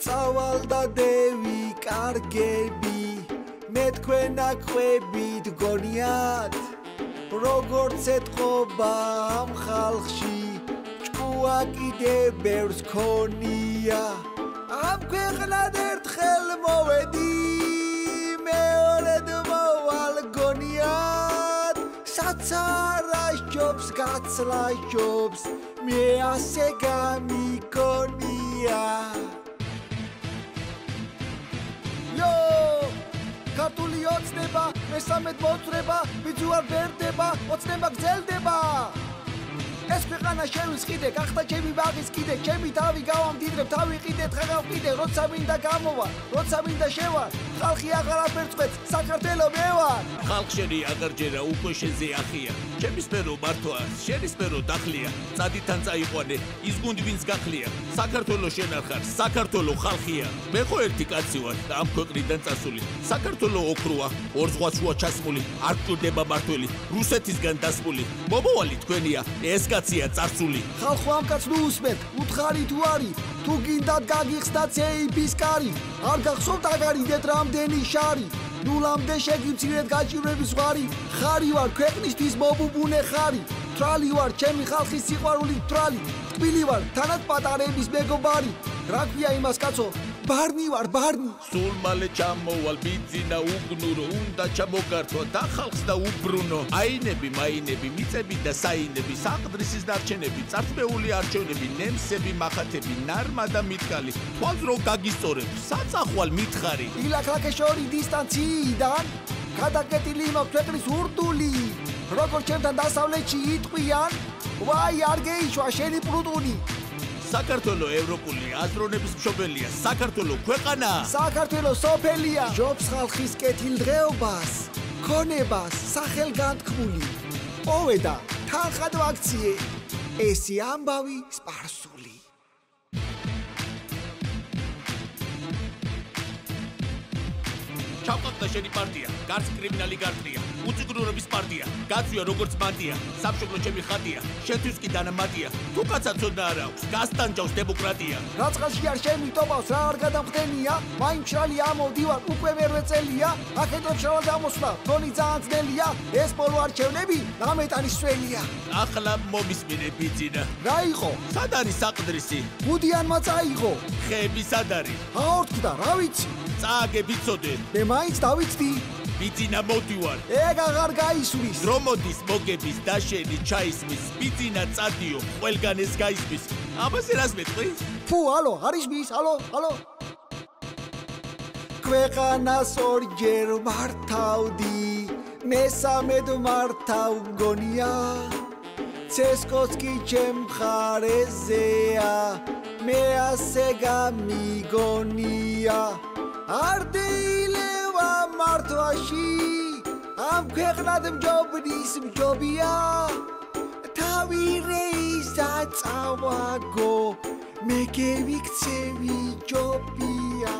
წავალ და დევი კარგები მე თქვენ აქვებით გონიათ როგორც ეთყობა ამ ხალხში ჭკუა კიდე ბევრს ქონია ამ ქვეყნად ერთხელ მოვედი მეორედ მოვალ გონიათ საცარას ჯობს გაცლას ჯობს მე ასე გამიგონია ქართული ოცნება მესამედ მოძრება ბიძუარ ბერდება ოცნება გრძელდება ეს ქვეყანა შევის კიდე გახდა ჩემი ბაღის კიდე ჩემი თავი გავამდიდრებ თავი კიდე თხაღავ კიდე როცა მინდა გამოვა როცა მინდა შევა ხალხი აღარაფერს ყვეთს საქართველო მე ვარ ხალხ შენი აღარჯერა უკვე შენზე ახია ჩემი სფერო მართვა შენი სფერო დახლია წადიდან წაიყვანე ის გუნდი ვინც გახლია საქართველო შენ არ ხარ საქართველო ხალხია მე ხო ერთი კაცი ვარ ამ ქვეყნიდან წასული საქართველო ოქროა ორ ზღვას შუა ჩასმული არ გჭირდება მართველი რუსეთისგან დასმული მომავალი თქვენია ეს კაცია წარსული ხალხო ამ კაცს ნუ უსმენთ უთხარი თუ არის თუ გინდათ გაგიხსნათ ცეიფის კარი არ გახსოვთ აგარიდეთ რამდენი შარი ნულამდე შეგიცირეთ გაჭირვების ზღვარი ხარი ვარ ქვეყნისთვის მობუბუნე ხარი თრალი ვარ ჩემი ხალხის სიყვარული თრალი ტკბილი ვარ თანაც პატარების მეგობარი რა ქვია იმას კაცო ბარნი ვარ ბარნი სულ მალე ჩამოვალ ბიძინა უგნურო უნდა ჩამოგართვა და ხალხს და უბრუნო აინები მაინები მიწები და საინები საყდრისის დარჩენები წარწმეული არჩევნები ნემსები მახათები ნარმა და მიტკალი თვალს რო გაგისწორებ საწახვალ მითხარი ილაქლაკეშორი დისტანციიდან გადაკეტილი მაქვს ქვეყნის ურდული როგორ ჩემთან დასავლეთში იტყვიან ვაი არ გეიშვა შენი პლუტონი საქართველო ევროპული აზროვნების მშობელია საქართველო ქვეყანა საქართველო სოფელია ჯობს ხალხის კეთილდღეობას ქონებას სახელგანთქმული ოვედა თანხად ვაქციე ესი ამბავი სპარსული ჩავყავდა შენი პარტია გარს კრიმინალი გარტყია უწიგრურობის პარტია გაწვია როგორც მანდია სამშობლო ჩემი ხატია შენთვის კი დანამატია თუ კაცად ცოდნა არ აქვს გასტანჯავს დემოკრატია რაცხაში არ შემიტოვავს რა არ გადამხდენია მაინც მშრალი ამოდივარ უკვე ვერ ვეწელია აქედრებს შრალ დამოსვლა თონი ძალიან ძნელია ეს ბოლო არჩევნები ნამეტანის სველია ახლა მომისმინე ბიძინა რა იყო სად არის საყდრისი გუდიანმა წაიღო ხეები სად არის აორთქდა რა ვიცი წააგებიცოდე მე მაინც დავიცდი ბიძინა მოდივარ ეგ აღარ გაისვრის დრომოდის მოგების და შენი ჩაისმის ბიძინა წადიო ყველგან ეს გაისმის ამაზე რას მეტყვის ფუ ალო არის მის ალო ქვეყანას ორჯერ მართავდი მესამედ მართავ გონია ცესკოც კი ჩემ მხარეზეა მე ასე გამიგონია არდეილევა მართვაში ამ ქვეყნად მჯობნის მჯობია თავი რეიზა წავაგო მე გევიქცევი ჯობია